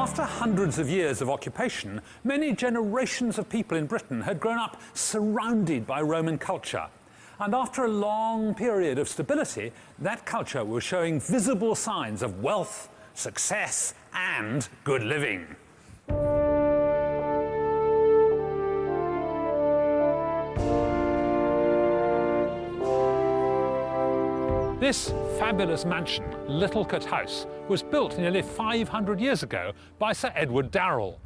After hundreds of years of occupation, many generations of people in Britain had grown up surrounded by Roman culture. And after a long period of stability, that culture was showing visible signs of wealth, success, and good living. This fabulous mansion, Littlecote House, was built nearly 500 years ago by Sir Edward Darrell.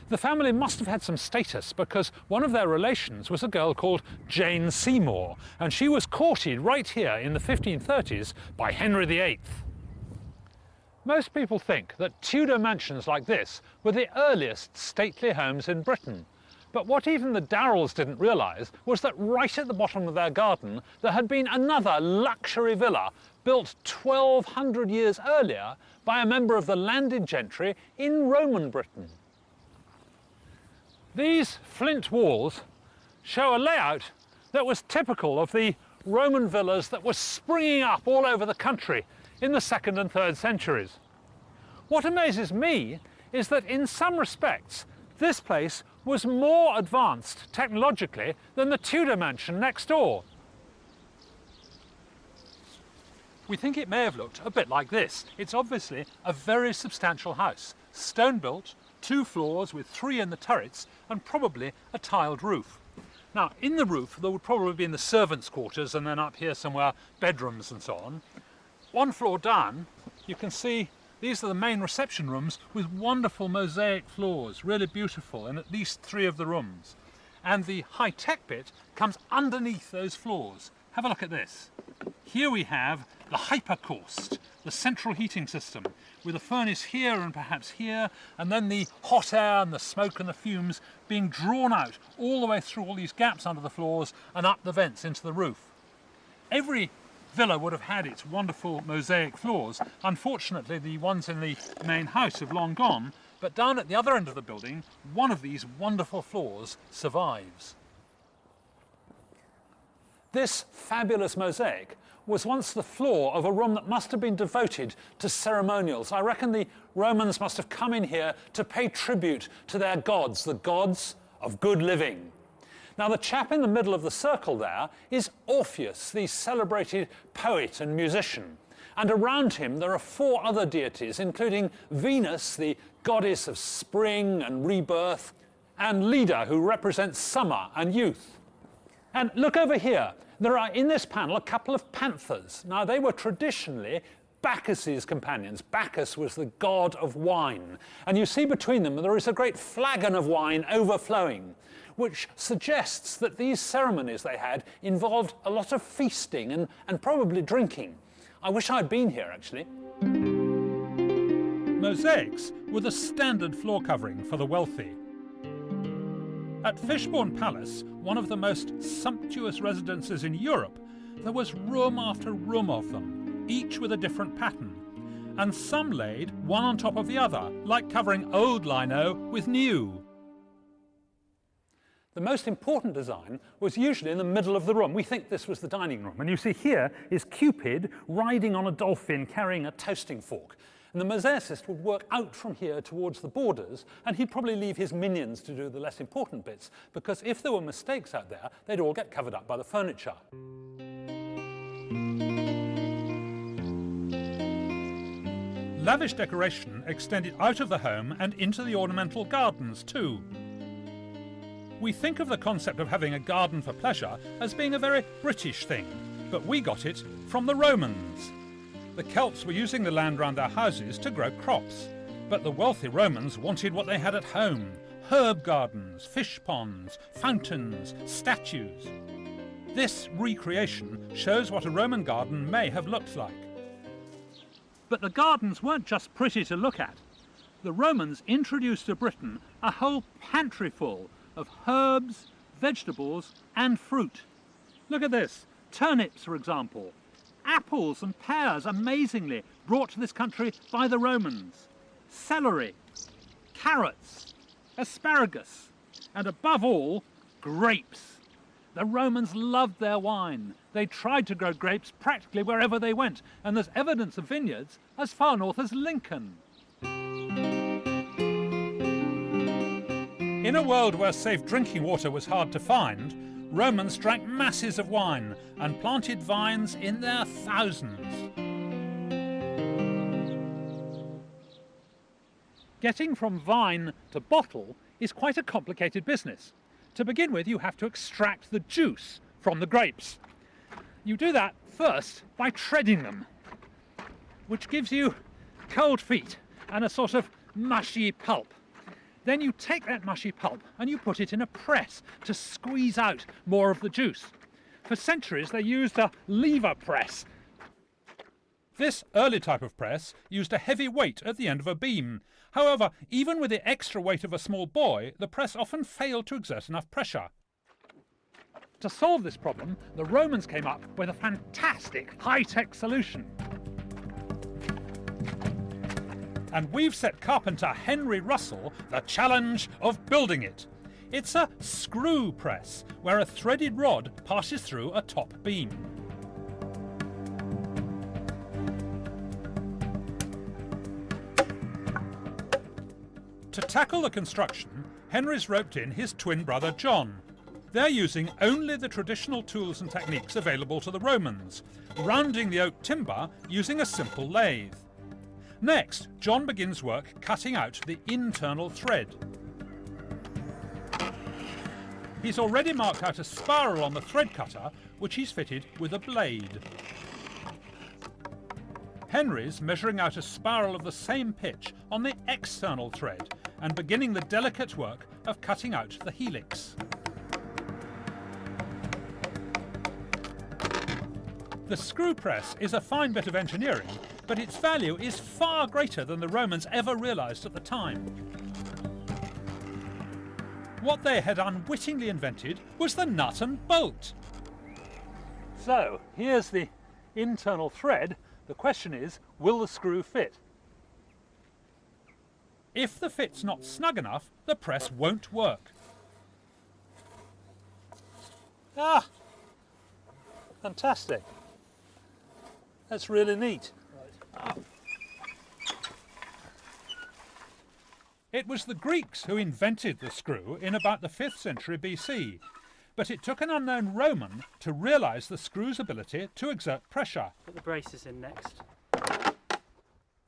The family must have had some status because one of their relations was a girl called Jane Seymour, and she was courted right here in the 1530s by Henry VIII. Most people think that Tudor mansions like this were the earliest stately homes in Britain. But what even the Darrells didn't realise was that right at the bottom of their garden there had been another luxury villa built 1200 years earlier by a member of the landed gentry in Roman Britain. These flint walls show a layout that was typical of the Roman villas that were springing up all over the country in the 2nd and 3rd centuries. What amazes me is that in some respects this place was more advanced technologically than the Tudor mansion next door. We think it may have looked a bit like this. It's obviously a very substantial house, stone built, 2 floors with 3 in the turrets and probably a tiled roof. Now in the roof there would probably be in the servants' quarters and then up here somewhere bedrooms and so on. 1 floor down you can see these are the main reception rooms with wonderful mosaic floors, really beautiful, in at least 3 of the rooms. And the high-tech bit comes underneath those floors. Have a look at this. Here we have the hypercaust, the central heating system, with a furnace here and perhaps here, and then the hot air and the smoke and the fumes being drawn out all the way through all these gaps under the floors and up the vents into the roof. Every villa would have had its wonderful mosaic floors. Unfortunately, the ones in the main house have long gone, but down at the other end of the building, one of these wonderful floors survives. This fabulous mosaic was once the floor of a room that must have been devoted to ceremonials. I reckon the Romans must have come in here to pay tribute to their gods, the gods of good living. Now the chap in the middle of the circle there is Orpheus, the celebrated poet and musician. And around him there are 4 other deities, including Venus, the goddess of spring and rebirth, and Leda, who represents summer and youth. And look over here, there are in this panel a couple of panthers. Now they were traditionally Bacchus's companions. Bacchus was the god of wine. And you see between them there is a great flagon of wine overflowing, which suggests that these ceremonies they had involved a lot of feasting and probably drinking. I wish I'd been here, actually. Mosaics were the standard floor covering for the wealthy. At Fishbourne Palace, one of the most sumptuous residences in Europe, there was room after room of them, each with a different pattern, and some laid one on top of the other, like covering old lino with new. The most important design was usually in the middle of the room. We think this was the dining room. And you see here is Cupid riding on a dolphin carrying a toasting fork. And the mosaicist would work out from here towards the borders, and he'd probably leave his minions to do the less important bits, because if there were mistakes out there, they'd all get covered up by the furniture. Lavish decoration extended out of the home and into the ornamental gardens too. We think of the concept of having a garden for pleasure as being a very British thing, but we got it from the Romans. The Celts were using the land around their houses to grow crops, but the wealthy Romans wanted what they had at home: herb gardens, fish ponds, fountains, statues. This recreation shows what a Roman garden may have looked like. But the gardens weren't just pretty to look at. The Romans introduced to Britain a whole pantry full of herbs, vegetables and fruit. Look at this, turnips for example, apples and pears amazingly brought to this country by the Romans, celery, carrots, asparagus, and above all, grapes. The Romans loved their wine. They tried to grow grapes practically wherever they went, and there's evidence of vineyards as far north as Lincoln. In a world where safe drinking water was hard to find, Romans drank masses of wine and planted vines in their thousands. Getting from vine to bottle is quite a complicated business. To begin with, you have to extract the juice from the grapes. You do that first by treading them, which gives you cold feet and a sort of mushy pulp. Then you take that mushy pulp and you put it in a press to squeeze out more of the juice. For centuries they used a lever press. This early type of press used a heavy weight at the end of a beam. However, even with the extra weight of a small boy, the press often failed to exert enough pressure. To solve this problem, the Romans came up with a fantastic high-tech solution. And we've set carpenter Henry Russell the challenge of building it. It's a screw press, where a threaded rod passes through a top beam. To tackle the construction, Henry's roped in his twin brother John. They're using only the traditional tools and techniques available to the Romans, rounding the oak timber using a simple lathe. Next, John begins work cutting out the internal thread. He's already marked out a spiral on the thread cutter, which he's fitted with a blade. Henry's measuring out a spiral of the same pitch on the external thread and beginning the delicate work of cutting out the helix. The screw press is a fine bit of engineering, but its value is far greater than the Romans ever realised at the time. What they had unwittingly invented was the nut and bolt. So, here's the internal thread. The question is, will the screw fit? If the fit's not snug enough, the press won't work. Ah! Fantastic. That's really neat. It was the Greeks who invented the screw in about the 5th century BC, but it took an unknown Roman to realise the screw's ability to exert pressure. Put the braces in next.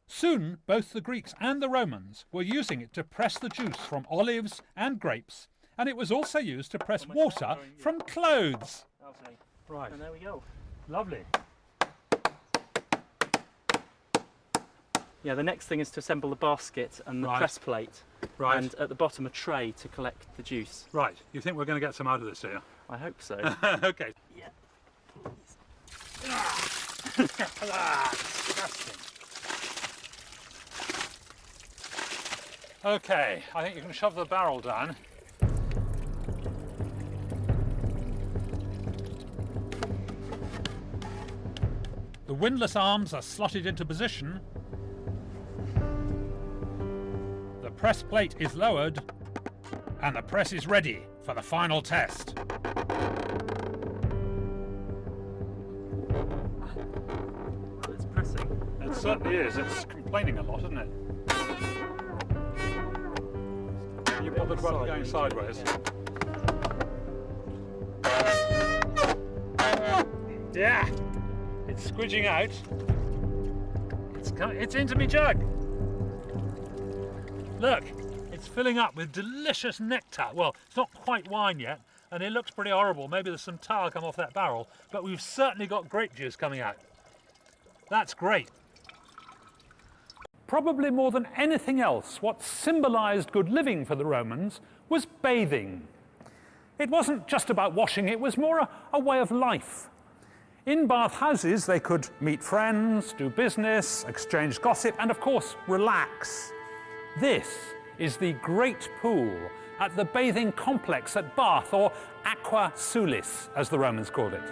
Soon, both the Greeks and the Romans were using it to press the juice from olives and grapes, and it was also used to press water from clothes. Right. And there we go. Lovely. Yeah, the next thing is to assemble the basket and the Right. press plate. Right. And at the bottom a tray to collect the juice. Right. You think we're going to get some out of this, do you? I hope so. Okay. Yeah. Disgusting. Okay, I think you can shove the barrel down. The windlass arms are slotted into position. The press plate is lowered, and the press is ready for the final test. It's pressing. It certainly is. It's complaining a lot, isn't it? You bothered about going sideways? Yeah! It's squidging out. It's into me jug. Look, it's filling up with delicious nectar. Well, it's not quite wine yet, and it looks pretty horrible. Maybe there's some tar come off that barrel, but we've certainly got grape juice coming out. That's great. Probably more than anything else, what symbolised good living for the Romans was bathing. It wasn't just about washing, it was more a way of life. In bathhouses, they could meet friends, do business, exchange gossip, and of course, relax. This is the Great Pool at the bathing complex at Bath, or Aqua Sulis, as the Romans called it.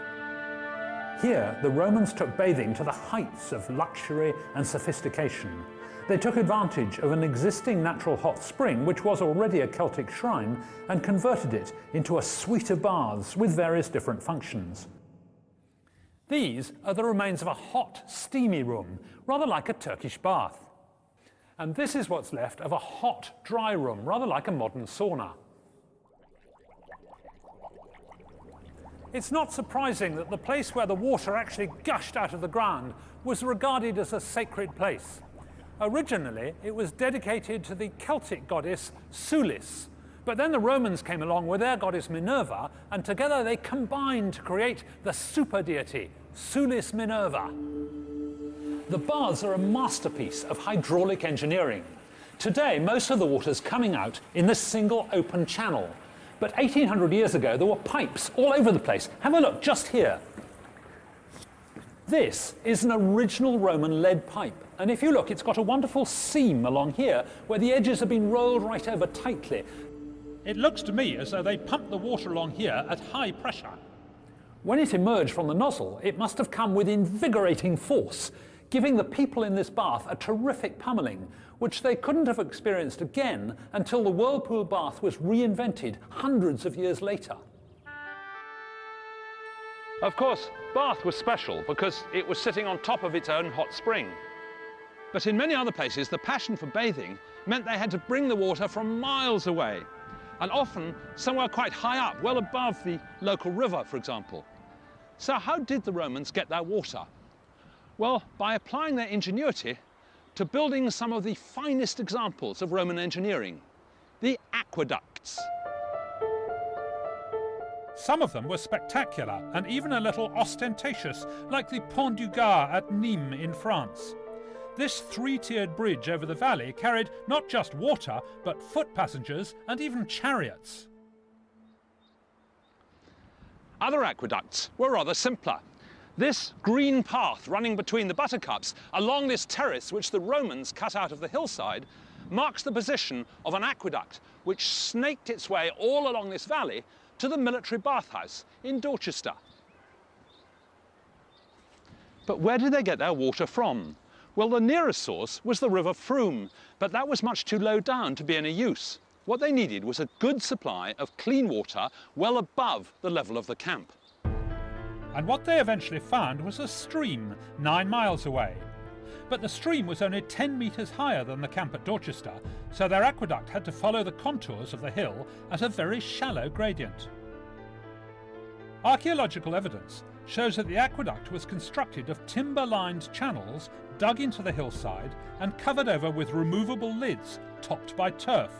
Here, the Romans took bathing to the heights of luxury and sophistication. They took advantage of an existing natural hot spring, which was already a Celtic shrine, and converted it into a suite of baths with various different functions. These are the remains of a hot, steamy room, rather like a Turkish bath. And this is what's left of a hot, dry room, rather like a modern sauna. It's not surprising that the place where the water actually gushed out of the ground was regarded as a sacred place. Originally, it was dedicated to the Celtic goddess Sulis, but then the Romans came along with their goddess Minerva, and together they combined to create the super deity, Sulis Minerva. The baths are a masterpiece of hydraulic engineering. Today, most of the water's coming out in this single open channel. But 1800 years ago, there were pipes all over the place. Have a look just here. This is an original Roman lead pipe. And if you look, it's got a wonderful seam along here where the edges have been rolled right over tightly. It looks to me as though they pumped the water along here at high pressure. When it emerged from the nozzle, it must have come with invigorating force, giving the people in this bath a terrific pummeling, which they couldn't have experienced again until the whirlpool bath was reinvented hundreds of years later. Of course, Bath was special because it was sitting on top of its own hot spring. But in many other places, the passion for bathing meant they had to bring the water from miles away, and often somewhere quite high up, well above the local river, for example. So how did the Romans get their water? Well, by applying their ingenuity to building some of the finest examples of Roman engineering, the aqueducts. Some of them were spectacular and even a little ostentatious, like the Pont du Gard at Nîmes in France. This three-tiered bridge over the valley carried not just water, but foot passengers and even chariots. Other aqueducts were rather simpler. This green path running between the buttercups along this terrace which the Romans cut out of the hillside marks the position of an aqueduct which snaked its way all along this valley to the military bathhouse in Dorchester. But where did they get their water from? Well, the nearest source was the River Frome, but that was much too low down to be any use. What they needed was a good supply of clean water well above the level of the camp. And what they eventually found was a stream 9 miles away. But the stream was only 10 metres higher than the camp at Dorchester, so their aqueduct had to follow the contours of the hill at a very shallow gradient. Archaeological evidence shows that the aqueduct was constructed of timber-lined channels dug into the hillside and covered over with removable lids topped by turf.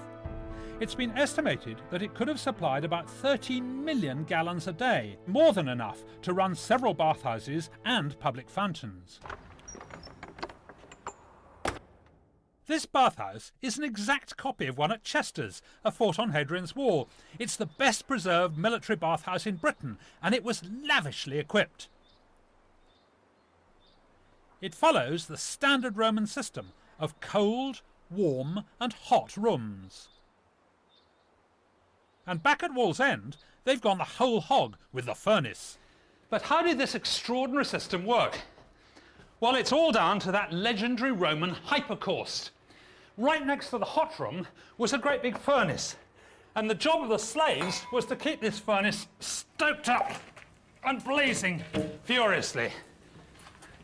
It's been estimated that it could have supplied about 13 million gallons a day, more than enough to run several bathhouses and public fountains. This bathhouse is an exact copy of one at Chester's, a fort on Hadrian's Wall. It's the best preserved military bathhouse in Britain, and it was lavishly equipped. It follows the standard Roman system of cold, warm and hot rooms. And back at Wallsend, they've gone the whole hog with the furnace. But how did this extraordinary system work? Well, it's all down to that legendary Roman hypocaust. Right next to the hot room was a great big furnace, and the job of the slaves was to keep this furnace stoked up and blazing furiously.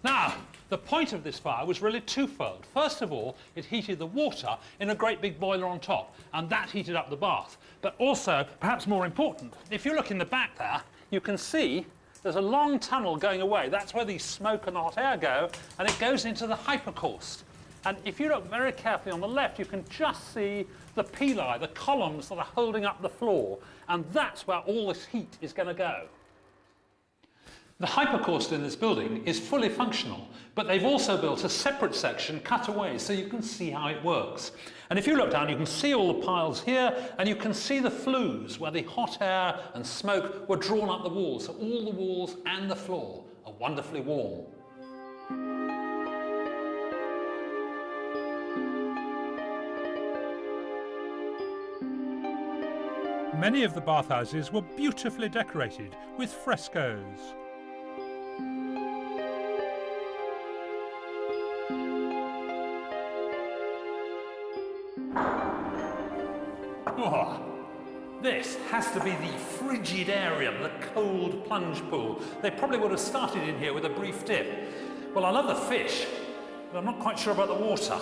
Now, the point of this fire was really twofold. First of all, it heated the water in a great big boiler on top, and that heated up the bath. But also, perhaps more important, if you look in the back there, you can see there's a long tunnel going away. That's where the smoke and the hot air go, and it goes into the hypocaust. And if you look very carefully on the left, you can just see the pili, the columns that are holding up the floor, and that's where all this heat is going to go. The hypocaust in this building is fully functional, but they've also built a separate section cut away so you can see how it works. And if you look down, you can see all the piles here, and you can see the flues where the hot air and smoke were drawn up the walls. So all the walls and the floor are wonderfully warm. Many of the bathhouses were beautifully decorated with frescoes. Oh, this has to be the frigidarium, the cold plunge pool. They probably would have started in here with a brief dip. Well, I love the fish, but I'm not quite sure about the water.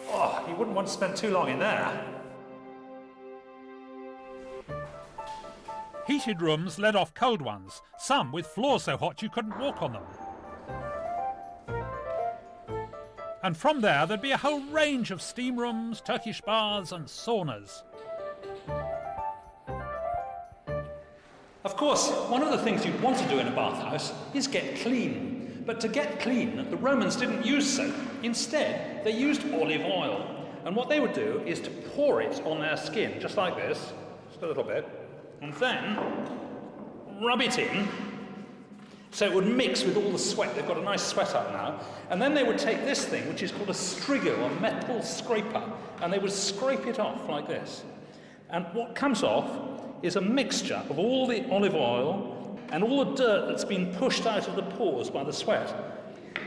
Oh, you wouldn't want to spend too long in there. Heated rooms led off cold ones, some with floors so hot you couldn't walk on them. And from there, there'd be a whole range of steam rooms, Turkish baths and saunas. Of course, one of the things you'd want to do in a bathhouse is get clean. But to get clean, the Romans didn't use soap. Instead, they used olive oil. And what they would do is to pour it on their skin, just like this, just a little bit, and then rub it in so it would mix with all the sweat. They've got a nice sweat up now. And then they would take this thing, which is called a strigo, a metal scraper, and they would scrape it off like this. And what comes off is a mixture of all the olive oil and all the dirt that's been pushed out of the pores by the sweat.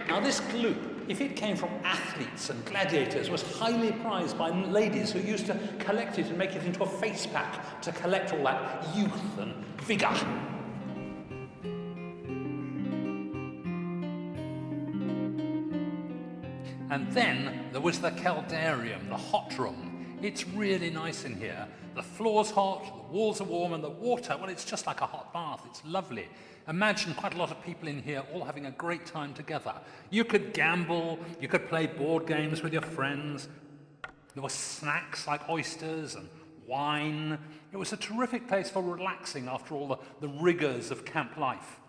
Now this gloop, if it came from athletes and gladiators, was highly prized by ladies who used to collect it and make it into a face pack to collect all that youth and vigour. And then there was the Caldarium, the hot room. It's really nice in here. The floor's hot, the walls are warm, and the water, well, it's just like a hot bath. It's lovely. Imagine quite a lot of people in here all having a great time together. You could gamble, you could play board games with your friends. There were snacks like oysters and wine. It was a terrific place for relaxing after all the rigours of camp life.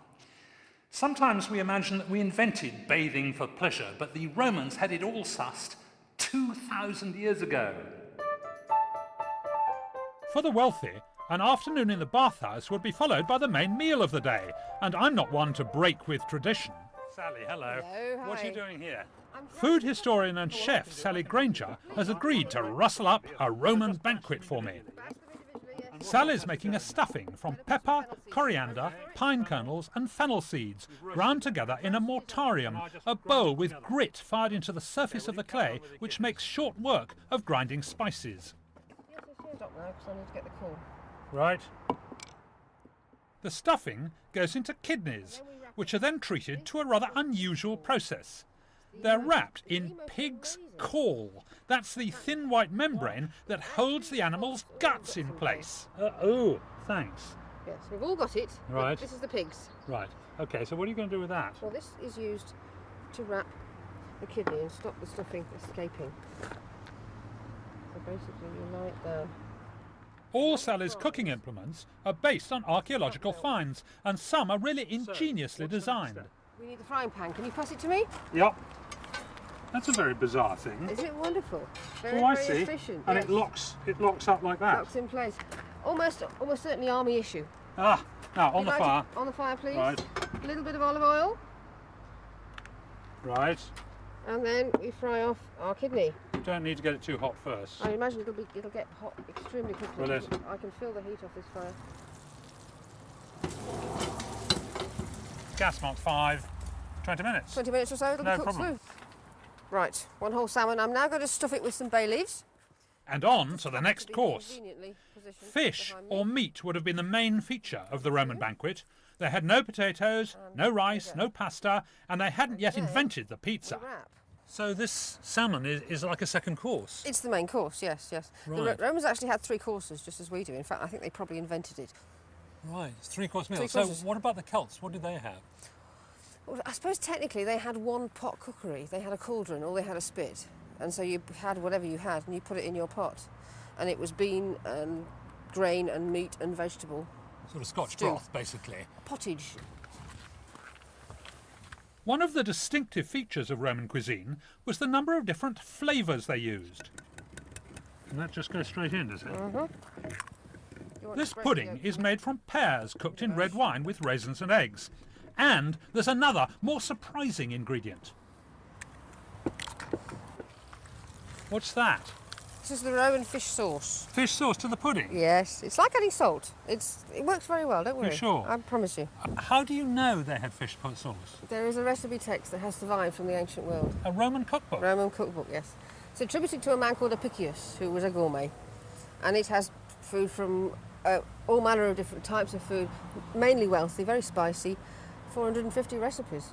Sometimes we imagine that we invented bathing for pleasure, but the Romans had it all sussed 2,000 years ago. For the wealthy, an afternoon in the bathhouse would be followed by the main meal of the day, and I'm not one to break with tradition. Sally, hello. Hello, What are you hi. doing here? Food historian and chef Sally Granger has agreed to rustle up a Roman banquet for me. Sally's making a stuffing from pepper, coriander, pine kernels and fennel seeds, ground together in a mortarium, a bowl with grit fired into the surface of the clay, which makes short work of grinding spices. Stop now because I need to get the call. Right. The stuffing goes into kidneys, which are then treated to a rather unusual process. They're wrapped in pig's caul. That's the thin white membrane that holds the animal's guts in place. Oh, thanks. Yes, we've all got it. but Right. This is the pigs. Right. Okay, so what are you going to do with that? Well, this is used to wrap the kidney and stop the stuffing escaping. So basically, you lie it down. All Sally's cooking implements are based on archaeological finds, and some are really ingeniously designed. We need the frying pan. Can you pass it to me? Yep. That's a very bizarre thing. Isn't it wonderful? Very, Oh, I very see. efficient. And yes. it locks up like that. Locks in place. Almost certainly army issue. Ah, now on the Light fire. it on the fire, please. Right. A little bit of olive oil, Right. and then we fry off our kidney. You don't need to get it too hot first. I imagine it'll get hot extremely quickly. Will it? I can feel the heat off this fire. Gas mark 5, 20 minutes. 20 minutes or so, it'll No be cooked problem. through. Right, one whole salmon. I'm now going to stuff it with some bay leaves. And on to the next course. Conveniently positioned Fish behind me. or meat would have been the main feature of the Roman banquet. They had no potatoes, no rice, no pasta, and they hadn't yet invented the pizza. We wrap. So this salmon is like a second course. It's the main course, yes, yes. Right. The Romans actually had 3 courses, just as we do. In fact, I think they probably invented it. Right, it's 3-course meal. 3 So courses. what about the Celts? What did they have? Well, I suppose technically they had one pot cookery. They had a cauldron or they had a spit. And so you had whatever you had and you put it in your pot. And it was bean and grain and meat and vegetable. Sort of Scotch Stew. broth, basically. Pottage. One of the distinctive features of Roman cuisine was the number of different flavours they used. And that just goes straight in, does it? You want This to break pudding the is made from pears cooked in red wine with raisins and eggs. And there's another, more surprising ingredient. What's that? This is the Roman fish sauce. Fish sauce to the pudding? Yes, it's like adding salt. It works very well, don't worry. sure? I promise you. How do you know they had fish sauce? There is a recipe text that has survived from the ancient world. A Roman cookbook? Roman cookbook, yes. It's attributed to a man called Apicius, who was a gourmet. And it has food from all manner of different types of food, mainly wealthy, very spicy, 450 recipes.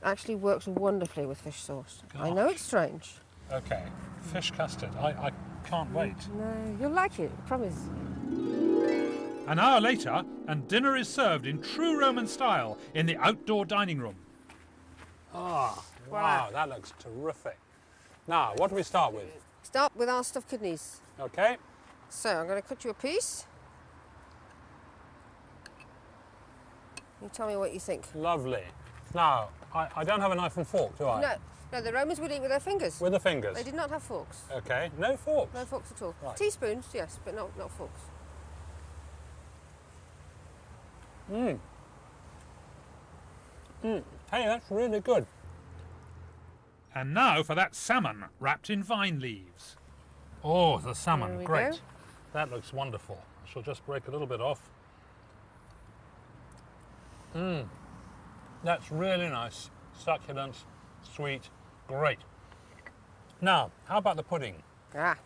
Actually works wonderfully with fish sauce. I know it's strange. Okay, fish custard. I can't wait. No, you'll like it, I promise. An hour later, and dinner is served in true Roman style in the outdoor dining room. Ah, wow, that looks terrific. Now, what do we start with? Start with our stuffed kidneys. Okay, So I'm going to cut you a piece. You tell me what you think. lovely. Now, I don't have a knife and fork, do I? No, the Romans would eat with their fingers. With the fingers? They did not have forks. Okay, no forks? No forks at all. Right. Teaspoons, yes, but not forks. Hey, that's really good. And now for that salmon wrapped in vine leaves. Oh, the There salmon, we great. go. That looks wonderful. I shall just break a little bit off. That's really nice. Succulent, sweet, great. Now, how about the pudding? Ah,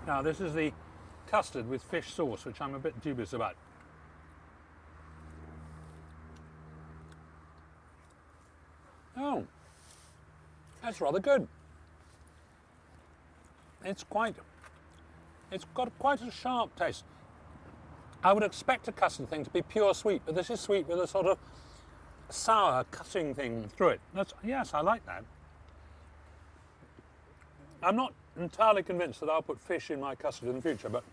Now, this is the custard with fish sauce, which I'm a bit dubious about. Oh, that's rather good. It's got quite a sharp taste. I would expect a custard thing to be pure sweet, but this is sweet with a sort of sour cutting thing through it. Yes, I like that. I'm not entirely convinced that I'll put fish in my custard in the future, but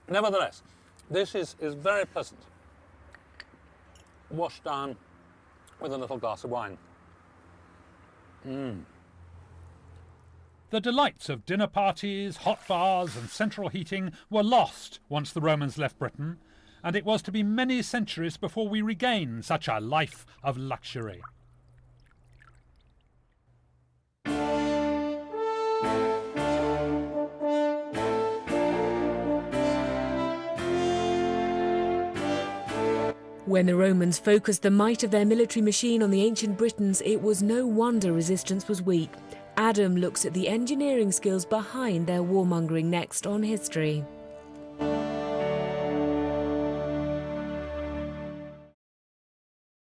nevertheless, this is very pleasant. Washed down with a little glass of wine. The delights of dinner parties, hot baths and central heating were lost once the Romans left Britain, and it was to be many centuries before we regained such a life of luxury. When the Romans focused the might of their military machine on the ancient Britons, it was no wonder resistance was weak. Adam looks at the engineering skills behind their warmongering next on History.